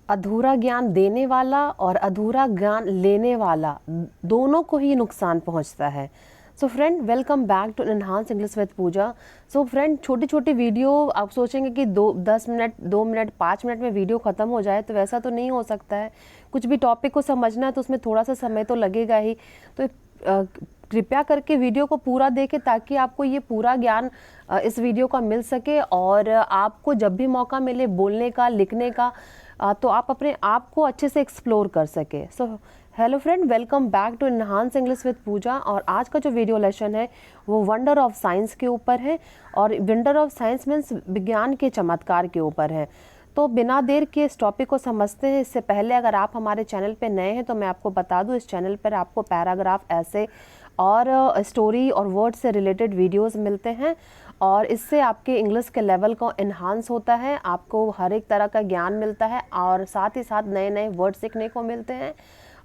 अधूरा ज्ञान देने वाला और अधूरा ज्ञान लेने वाला दोनों को ही नुकसान पहुंचता है। So friend, welcome back to enhance English with Pooja. So friend, छोटी छोटी वीडियो आप सोचेंगे कि 10 मिनट 2 मिनट 5 मिनट में वीडियो ख़त्म हो जाए, तो वैसा तो नहीं हो सकता है। कुछ भी टॉपिक को समझना है तो उसमें थोड़ा सा समय तो लगेगा ही। तो कृपया करके वीडियो को पूरा देखें ताकि आपको ये पूरा ज्ञान इस वीडियो का मिल सके और आपको जब भी मौका मिले बोलने का, लिखने का, तो आप अपने आप को अच्छे से एक्सप्लोर कर सके। So hello friend, welcome back to enhance English with Pooja. और आज का जो वीडियो लेसन है वो वंडर ऑफ साइंस के ऊपर है, और वंडर ऑफ साइंस मीन्स विज्ञान के चमत्कार के ऊपर है। तो बिना देर के इस टॉपिक को समझते हैं। इससे पहले अगर आप हमारे चैनल पे नए हैं तो मैं आपको बता दूं, इस चैनल पर आपको पैराग्राफ, ऐसे और स्टोरी और वर्ड से रिलेटेड वीडियोस मिलते हैं, और इससे आपके इंग्लिश के लेवल को इन्हांस होता है, आपको हर एक तरह का ज्ञान मिलता है और साथ ही साथ नए नए वर्ड सीखने को मिलते हैं।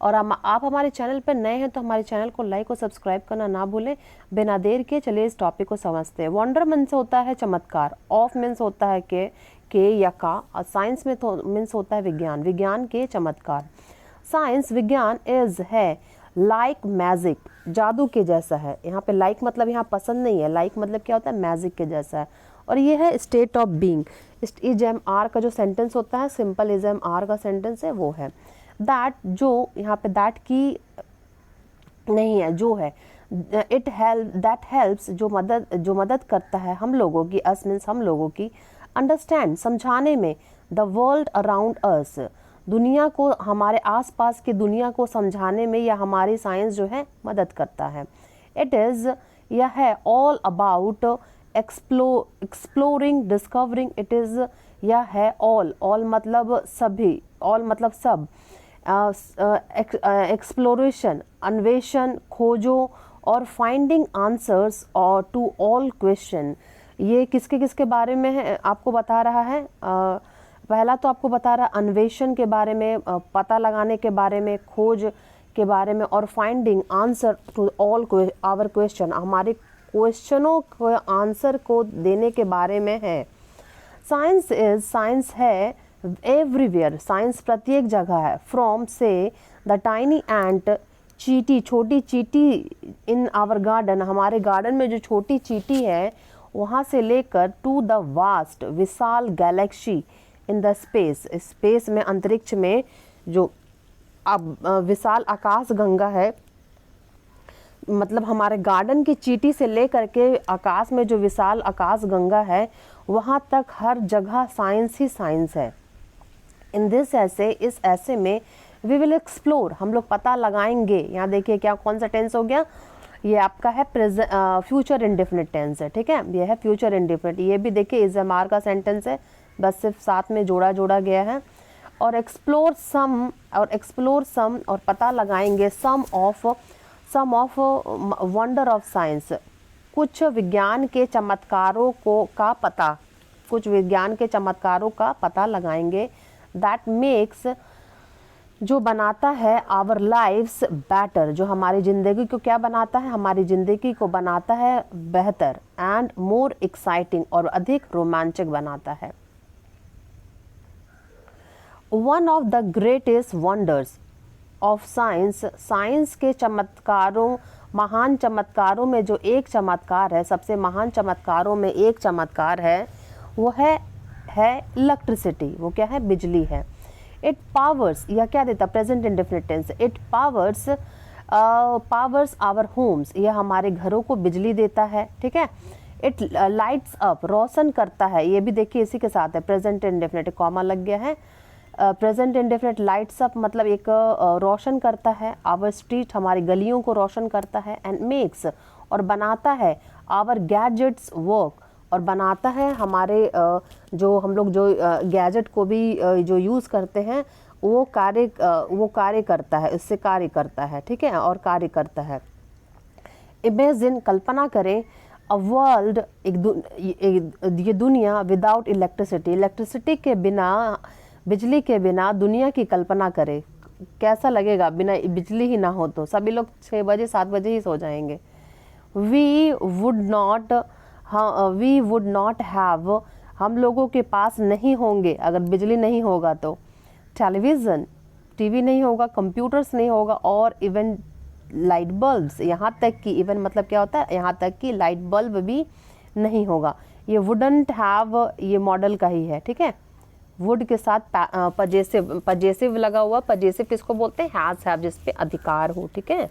और आप हमारे चैनल पर नए हैं तो हमारे चैनल को लाइक और सब्सक्राइब करना ना भूलें। बिना देर के चलिए इस टॉपिक को समझते हैं। वंडर मीन्स होता है चमत्कार, ऑफ मीन्स होता है के या का, और साइंस में तो मीन्स होता है विज्ञान, विज्ञान के चमत्कार। साइंस, विज्ञान इज है लाइक मैजिक, जादू के जैसा है। यहाँ पे लाइक मतलब यहाँ पसंद नहीं है, लाइक मतलब क्या होता है, मैजिक के जैसा है। और ये है state of being. Is am are का जो सेंटेंस होता है, सिंपल इज एम आर का सेंटेंस है, वो है दैट, जो यहाँ पे दैट की नहीं है, जो है। इट हेल्प, दैट हेल्प्स, जो मदद करता है हम लोगों की, अस मीन्स हम लोगों की, अंडरस्टैंड, समझाने में, द वर्ल्ड अराउंड अस, दुनिया को, हमारे आसपास की दुनिया को समझाने में या हमारी साइंस जो है मदद करता है। इट इज़, यह है, all about exploring, discovering. It is, यह है, ऑल मतलब सभी, ऑल मतलब सब, एक्सप्लोरेशन, अन्वेषण, खोजो, और फाइंडिंग आंसर्स और टू ऑल क्वेश्चन। ये किसके किसके बारे में है आपको बता रहा है। पहला तो आपको बता रहा है अन्वेषण के बारे में, पता लगाने के बारे में, खोज के बारे में, और finding answer to all our question, हमारे क्वेश्चनों को आंसर को देने के बारे में है। साइंस इज, साइंस है एवरीवेयर, साइंस प्रत्येक जगह है। फ्रॉम से द टाइनी एंट, चींटी, छोटी चींटी, इन आवर गार्डन, हमारे गार्डन में जो छोटी चींटी है, वहाँ से लेकर टू द वास्ट, विशाल galaxy in the space, space में, अंतरिक्ष में, जो अब विशाल आकाश गंगा है, मतलब हमारे गार्डन की चींटी से लेकर के आकाश में जो विशाल आकाश गंगा है, वहाँ तक हर जगह साइंस ही साइंस है। इन दिस ऐसे, इस ऐसे में, वी विल एक्सप्लोर, हम लोग पता लगाएंगे। यहाँ देखिए क्या, कौन सा टेंस हो गया, ये आपका है फ्यूचर इंडेफिनिट टेंस है, ठीक है, ये है फ्यूचर इंडेफिनिट। ये भी देखिए इज एम आर का सेंटेंस है, बस सिर्फ साथ में जोड़ा गया है। और एक्सप्लोर सम, और पता लगाएंगे, सम ऑफ वंडर ऑफ साइंस, कुछ विज्ञान के चमत्कारों को का पता, कुछ विज्ञान के चमत्कारों का पता लगाएंगे। दैट मेक्स, जो बनाता है, आवर लाइफ्स बेटर, जो हमारी ज़िंदगी को क्या बनाता है, हमारी ज़िंदगी को बनाता है बेहतर, एंड मोर एक्साइटिंग, और अधिक रोमांचक बनाता है। One of the greatest wonders of science, science के चमत्कारों, महान चमत्कारों में जो एक चमत्कार है, सबसे महान चमत्कारों में एक चमत्कार है, वो है इलेक्ट्रिसिटी। वो क्या है, बिजली है। इट पावर्स, यह क्या देता, present indefinite tense, it powers our homes, यह हमारे घरों को बिजली देता है, ठीक है। इट लाइट्स अप, रोशन करता है, ये भी देखिए इसी के साथ है, प्रेजेंट इंडेफिनिट, कॉमा लग गया है। प्रेजेंट इंडेफिनिट, लाइट्स अप मतलब एक रोशन करता है, आवर स्ट्रीट, हमारी गलियों को रोशन करता है। एंड मेक्स, और बनाता है, आवर गैजेट्स वर्क, और बनाता है हमारे जो हम लोग जो गैजेट को भी जो यूज़ करते हैं, वो कार्य करता है, इससे कार्य करता है, ठीक है, और कार्य करता है। इमेजिन, कल्पना करें, अ वर्ल्ड, ये दुनिया, विदाउट इलेक्ट्रिसिटी, इलेक्ट्रिसिटी के बिना, बिजली के बिना दुनिया की कल्पना करें, कैसा लगेगा बिना बिजली ही ना हो तो। सभी लोग 6 बजे 7 बजे ही सो जाएंगे। वी वुड नॉट हैव, हम लोगों के पास नहीं होंगे अगर बिजली नहीं होगा तो। टेलीविज़न, टीवी नहीं होगा, कंप्यूटर्स नहीं होगा, और इवन लाइट बल्ब्स, यहाँ तक कि इवन मतलब क्या होता है, यहाँ तक कि लाइट बल्ब भी नहीं होगा। ये वुडंट हैव, ये मॉडल का ही है, ठीक है। वुड के साथ पजेसिव लगा हुआ, पजेसिव किसको बोलते हैं, हैज़ हैव, जिस पे अधिकार हो, ठीक है।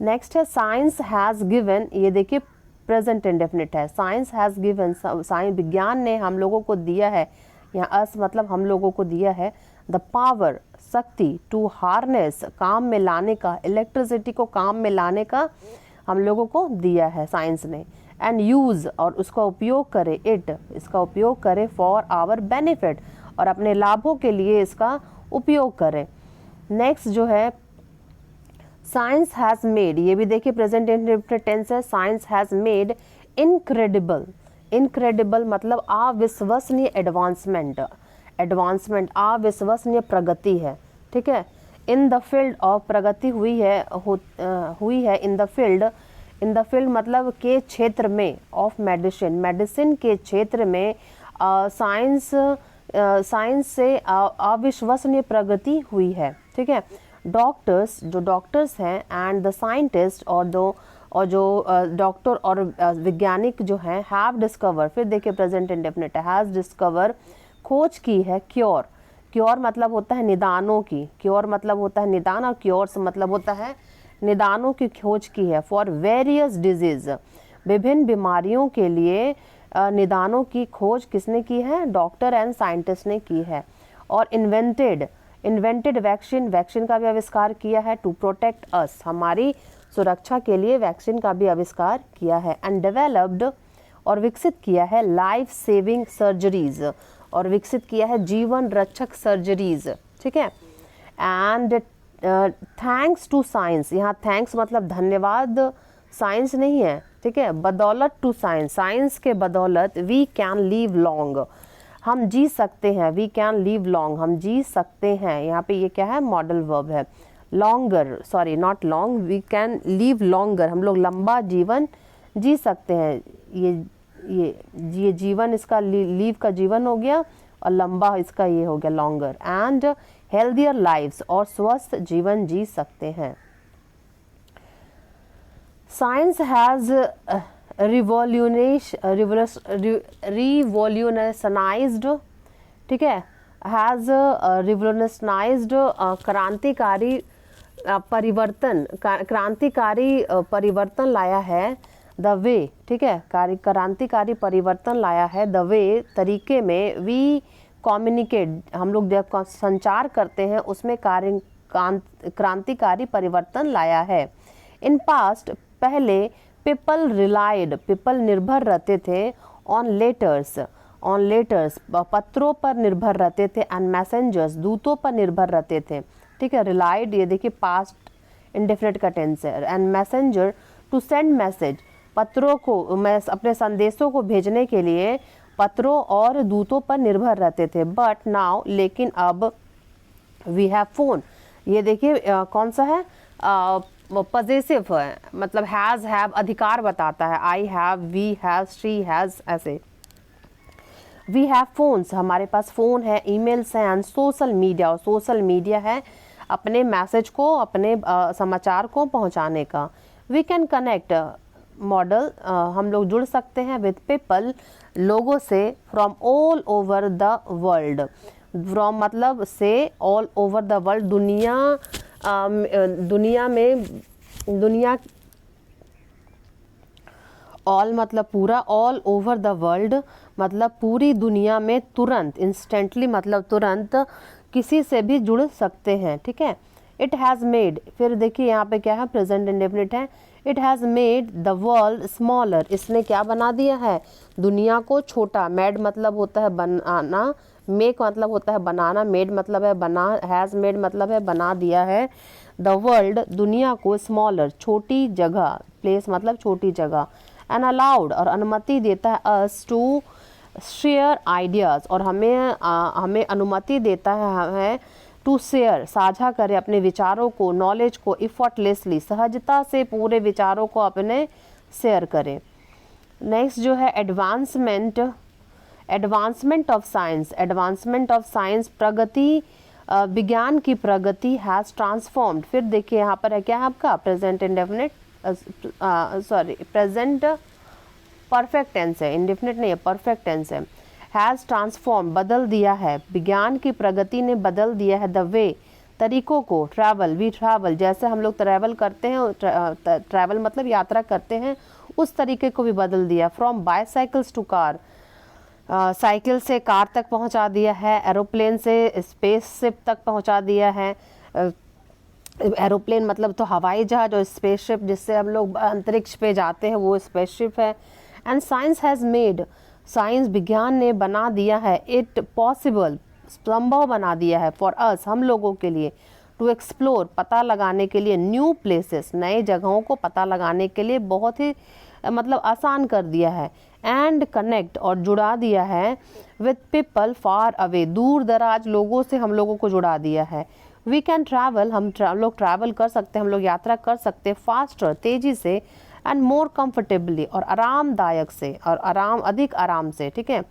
नेक्स्ट है साइंस हैज़ गिवन, ये देखिए प्रेजेंट इंडेफिनिट है। साइंस हैज़ गिवन, साइंस विज्ञान ने हम लोगों को दिया है, यहाँ अस मतलब हम लोगों को दिया है, द पावर, शक्ति, टू हार्नेस, काम में लाने का, इलेक्ट्रिसिटी को काम में लाने का हम लोगों को दिया है साइंस ने, एंड यूज़, और उसका उपयोग करे, इट, इसका उपयोग करे, फॉर आवर बेनिफिट, और अपने लाभों के लिए इसका उपयोग करे। नेक्स्ट जो है साइंस हैज़ मेड, ये भी देखिए प्रेजेंट इंडेफिनिट टेंस है। Science has made incredible, incredible मतलब अविश्वसनीय एडवांसमेंट, एडवांसमेंट अविश्वसनीय प्रगति है, ठीक है। इन द फील्ड ऑफ, प्रगति हुई है in the field, in the field मतलब के क्षेत्र में, ऑफ मेडिसिन, मेडिसिन के क्षेत्र में साइंस से अविश्वसनीय प्रगति हुई है, ठीक है। डॉक्टर्स, जो डॉक्टर्स हैं, एंड द साइंटिस्ट, और जो डॉक्टर और वैज्ञानिक जो हैं, हैव डिस्कवर, फिर देखिए प्रेजेंट इंडेफिनिट है, हैज़ डिस्कवर, खोज की है, क्योर, क्योर मतलब होता है निदानों की, क्योर मतलब होता है निदान, और क्योर्स मतलब होता है निदानों की खोज की है, फॉर वेरियस डिजीज, विभिन्न बीमारियों के लिए निदानों की खोज किसने की है, डॉक्टर एंड साइंटिस्ट ने की है। और इन्वेंटेड, इन्वेंटेड वैक्सीन, वैक्सीन का भी आविष्कार किया है, टू प्रोटेक्ट अस, हमारी सुरक्षा के लिए वैक्सीन का भी आविष्कार किया है। एंड डेवलप्ड, और विकसित किया है, लाइफ सेविंग सर्जरीज, और विकसित किया है जीवन रक्षक सर्जरीज, ठीक है। एंड थैंक्स टू साइंस, यहाँ थैंक्स मतलब धन्यवाद साइंस नहीं है, ठीक है, बदौलत टू साइंस, साइंस के बदौलत वी कैन लिव लॉन्ग, हम जी सकते हैं, वी कैन लिव लॉन्ग, हम जी सकते हैं, यहाँ पे ये क्या है, मॉडल वर्ब है। Longer, sorry not long, we can live longer, हम लोग लंबा जीवन जी सकते हैं। ये जीवन इसका लीव का जीवन हो गया, और लंबा इसका ये हो गया लॉन्गर। एंड हेल्दियर लाइव्स, और स्वस्थ जीवन जी सकते हैं। साइंस हैज़ रिवॉल्यूशनाइज्ड, ठीक है, हैज़ रिवॉल्यूशनाइज्ड, क्रांतिकारी परिवर्तन, क्रांतिकारी परिवर्तन लाया है, द वे, ठीक है, क्रांतिकारी परिवर्तन लाया है, द वे, तरीके में, वी कम्युनिकेट, हम लोग जब संचार करते हैं उसमें क्रांतिकारी परिवर्तन लाया है। इन पास्ट, पहले, पीपल रिलाइड, पीपल निर्भर रहते थे, ऑन लेटर्स, ऑन लेटर्स, पत्रों पर निर्भर रहते थे, एंड मैसेंजर्स, दूतों पर निर्भर रहते थे, ठीक है। रिलाइड ये देखिए पास्ट इंडेफिनिट का टेंस है। And messenger, to send message, पत्रों को, मैं अपने संदेशों को भेजने के लिए पत्रों और दूतों पर निर्भर रहते थे। बट नाउ, लेकिन अब, वी हैव फोन, ये देखिए कौन सा है, पजेसिव है, मतलब हैज़ हैव अधिकार बताता है, I have, we have, she has, ऐसे। वी हैव फोन्स, हमारे पास फ़ोन है, ईमेल्स हैं, एंड सोशल मीडिया, और सोशल मीडिया है अपने मैसेज को, अपने समाचार को पहुंचाने का। वी कैन कनेक्ट, मॉडल, हम लोग जुड़ सकते हैं, विद पीपल, लोगों से, from all over the world, from मतलब से, ऑल ओवर द वर्ल्ड, दुनिया में, दुनिया, ऑल मतलब पूरा, ऑल ओवर द वर्ल्ड मतलब पूरी दुनिया में, तुरंत, इंस्टेंटली मतलब तुरंत, किसी से भी जुड़ सकते हैं, ठीक है। इट हैज़ मेड, फिर देखिए यहाँ पे क्या है, प्रेजेंट इंडेफिनिट है। It has made the world smaller, इसने क्या बना दिया है, दुनिया को छोटा। मेड मतलब होता है बनाना, मेक मतलब होता है बनाना, मेड मतलब है बना, हैज़ मेड मतलब है बना दिया है। द वर्ल्ड, दुनिया को, स्मॉलर, छोटी जगह, प्लेस मतलब छोटी जगह। एंड अलाउड, और अनुमति देता है, अस टू शेयर आइडियाज़, और हमें अनुमति देता है टू शेयर, साझा करें अपने विचारों को, नॉलेज को, इफर्टलेसली, सहजता से पूरे विचारों को अपने शेयर करें। नेक्स्ट जो है advancement, advancement of science, advancement of science, प्रगति विज्ञान की प्रगति हैज़ ट्रांसफॉर्म्ड। फिर देखिए यहाँ पर है क्या है आपका present indefinite, sorry present perfect tense है, इंडेफिनिट नहीं है, परफेक्ट टेंस है। हैज़ ट्रांसफॉर्म बदल दिया है, विज्ञान की प्रगति ने बदल दिया है द वे तरीकों को, ट्रैवल वी ट्रैवल जैसे हम लोग ट्रैवल करते हैं, ट्रैवल मतलब यात्रा करते हैं, उस तरीके को भी बदल दिया। From bicycles to car, cycle से कार तक पहुंचा दिया है, एरोप्लेन से स्पेसशिप तक पहुंचा दिया है। एरोप्लेन मतलब तो हवाई जहाज, और स्पेसशिप जिससे हम लोग अंतरिक्ष पे जाते हैं वो स्पेसशिप है। And science has made, science विज्ञान ने बना दिया है, इट पॉसिबल संभव बना दिया है, फॉर अस हम लोगों के लिए, टू एक्सप्लोर पता लगाने के लिए, न्यू प्लेसेस नए जगहों को पता लगाने के लिए बहुत ही मतलब आसान कर दिया है। एंड कनेक्ट और जुड़ा दिया है, विथ पीपल फार अवे दूर दराज लोगों से हम लोगों को जुड़ा दिया है। वी कैन ट्रैवल हम लोग ट्रैवल कर सकते हैं, हम लोग यात्रा कर सकते हैं, फास्टर तेजी से, एंड मोर कंफर्टेबली और आरामदायक से, और अधिक आराम से, ठीक है।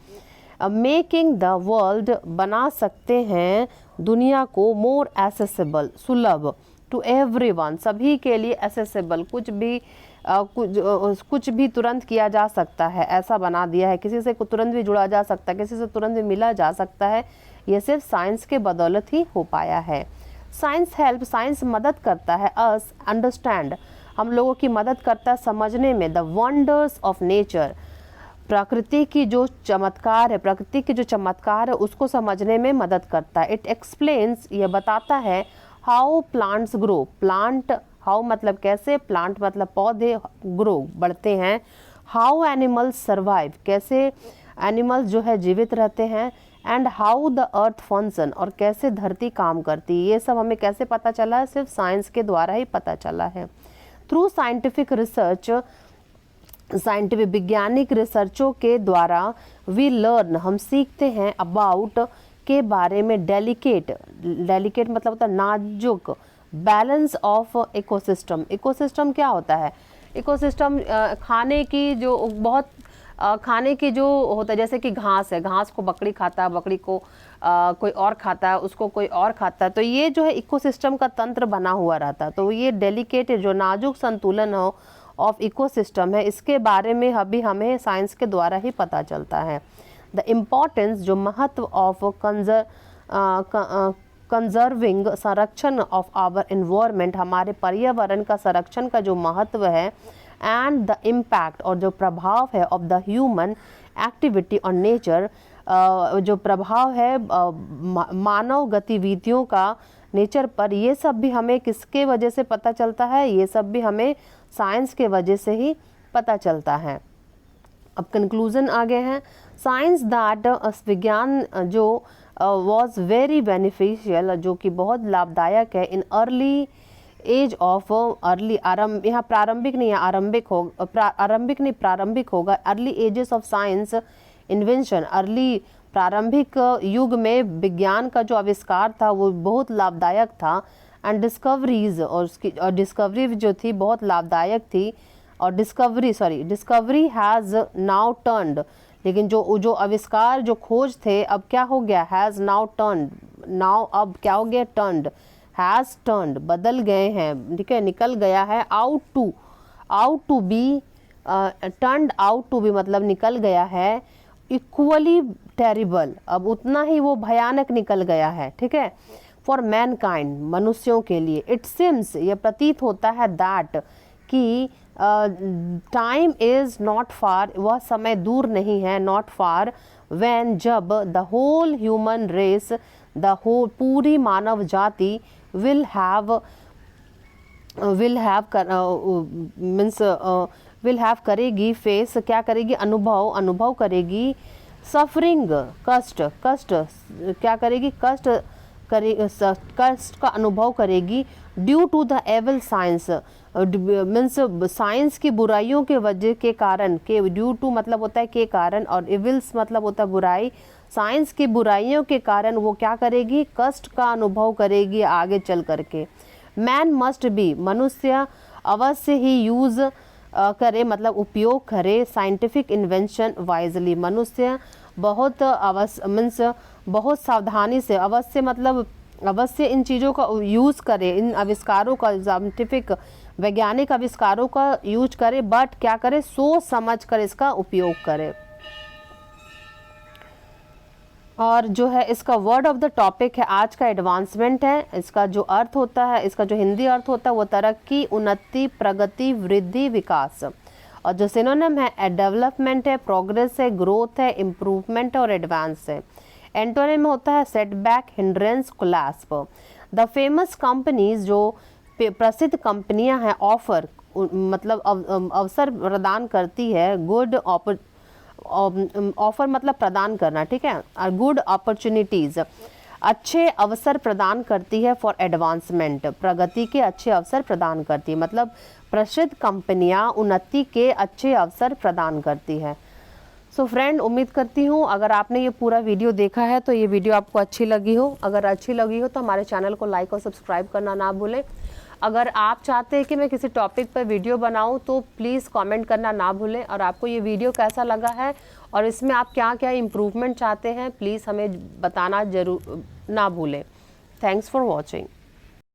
मेकिंग द वर्ल्ड बना सकते हैं दुनिया को, मोर एसेसिबल सुलभ, टू एवरीवन सभी के लिए, एसेसिबल कुछ भी तुरंत किया जा सकता है, ऐसा बना दिया है। किसी से तुरंत भी जुड़ा जा सकता है, किसी से तुरंत भी मिला जा सकता है, ये सिर्फ साइंस के बदौलत ही हो पाया है। साइंस हेल्प, साइंस मदद करता है, अस अंडरस्टैंड हम लोगों की मदद करता है समझने में, द वंडर्स ऑफ नेचर प्रकृति की जो चमत्कार है, प्रकृति की जो चमत्कार है उसको समझने में मदद करता है। इट एक्सप्लेन्स ये बताता है, how plants grow, plant how मतलब कैसे, प्लांट मतलब पौधे, ग्रो बढ़ते हैं, हाउ एनिमल्स सर्वाइव कैसे एनिमल्स जो है जीवित रहते हैं, and how the earth function और कैसे धरती काम करती है। ये सब हमें कैसे पता चला है, सिर्फ साइंस के द्वारा ही पता चला है। थ्रू साइंटिफिक रिसर्च, साइंटिफिक वैज्ञानिक रिसर्चों के द्वारा, वी लर्न हम सीखते हैं, अबाउट के बारे में, डेलिकेट मतलब होता है नाजुक, बैलेंस ऑफ इकोसिस्टम। इकोसिस्टम क्या होता है, इकोसिस्टम खाने की जो बहुत खाने की जो होता है, जैसे कि घास है, घास को बकरी खाता है, बकरी को कोई और खाता है, उसको कोई और खाता है, तो ये जो है इकोसिस्टम का तंत्र बना हुआ रहता है। तो ये डेलिकेट जो नाजुक संतुलन हो ऑफ इकोसिस्टम है, इसके बारे में अभी हमें साइंस के द्वारा ही पता चलता है। द इम्पॉर्टेंस जो महत्व ऑफ कंजर्विंग संरक्षण ऑफ आवर एनवायरनमेंट हमारे पर्यावरण का संरक्षण का जो महत्व है, एंड द इम्पैक्ट और जो प्रभाव है of the human activity on nature, जो प्रभाव है मानव गतिविधियों का नेचर पर, ये सब भी हमें किसके वजह से पता चलता है, ये सब भी हमें साइंस के वजह से ही पता चलता है। अब कंक्लूजन आ गए हैं, साइंस दैट विज्ञान जो वॉज वेरी बेनिफिशियल जो कि बहुत लाभदायक है, in early age of early आरंभ, यहाँ प्रारंभिक नहीं है आरंभिक होगा, आरंभिक नहीं प्रारंभिक होगा, early ages of science invention, early प्रारंभिक युग में विज्ञान का जो आविष्कार था वो बहुत लाभदायक था। एंड डिस्कवरीज और उसकी डिस्कवरी जो थी बहुत लाभदायक थी, और डिस्कवरी हैज़ नाउ टर्न्ड, लेकिन जो आविष्कार जो खोज थे अब क्या हो गया, हैज़ नाउ टर्न्ड, नाउ अब क्या हो गया, टर्न्ड, हैज़ टर्न्ड बदल गए हैं, ठीक है, निकल गया है, out to be, turned out to be मतलब निकल गया है, इक्वली टेरिबल अब उतना ही वो भयानक निकल गया है, ठीक है, फॉर मैनकाइंड मनुष्यों के लिए। इट सिम्स ये प्रतीत होता है, दैट कि टाइम इज नॉट फार वह समय दूर नहीं है, नॉट फार व्हेन जब the whole human race the whole पूरी मानव जाति विल हैव करेगी, फेस क्या करेगी, अनुभव करेगी, सफरिंग कष्ट क्या करेगी, कष्ट का अनुभव करेगी, due to the evil science means science की बुराइयों के वजह के कारण, के ड्यू टू मतलब होता है के कारण, और एविल्स मतलब होता है बुराई, साइंस की बुराइयों के कारण वो क्या करेगी, कष्ट का अनुभव करेगी आगे चल करके। मैन मस्ट बी मनुष्य अवश्य ही यूज करे मतलब उपयोग करे, साइंटिफिक इन्वेंशन वाइजली मनुष्य बहुत बहुत सावधानी से, अवश्य मतलब अवश्य इन चीज़ों का यूज़ करें, इन आविष्कारों का, साइंटिफिक वैज्ञानिक आविष्कारों का यूज करें, बट क्या करें, सोच समझ कर इसका उपयोग करें। और जो है इसका वर्ड ऑफ द टॉपिक है आज का एडवांसमेंट है। इसका जो अर्थ होता है, इसका जो हिंदी अर्थ होता है वो तरक्की, उन्नति, प्रगति, वृद्धि, विकास। और जो सिनोनिम है डेवलपमेंट है, प्रोग्रेस है, ग्रोथ है, इम्प्रूवमेंट और एडवांस है। एंटोनिम होता है setback, hindrance, collapse. The famous companies, जो प्रसिद्ध कंपनियां हैं, ऑफर मतलब अवसर प्रदान करती है, गुड ऑफर मतलब प्रदान करना, ठीक है, और गुड अपॉर्चुनिटीज, अच्छे अवसर प्रदान करती है, फॉर एडवांसमेंट, प्रगति के अच्छे अवसर प्रदान करती है, मतलब प्रसिद्ध कंपनियां उन्नति के अच्छे अवसर प्रदान करती है। सो फ्रेंड, उम्मीद करती हूँ अगर आपने ये पूरा वीडियो देखा है तो ये वीडियो आपको अच्छी लगी हो। अगर अच्छी लगी हो तो हमारे चैनल को लाइक और सब्सक्राइब करना ना भूलें। अगर आप चाहते हैं कि मैं किसी टॉपिक पर वीडियो बनाऊं तो प्लीज़ कमेंट करना ना भूलें। और आपको ये वीडियो कैसा लगा है और इसमें आप क्या क्या इम्प्रूवमेंट चाहते हैं, प्लीज़ हमें बताना जरूर ना भूलें। Thanks for watching.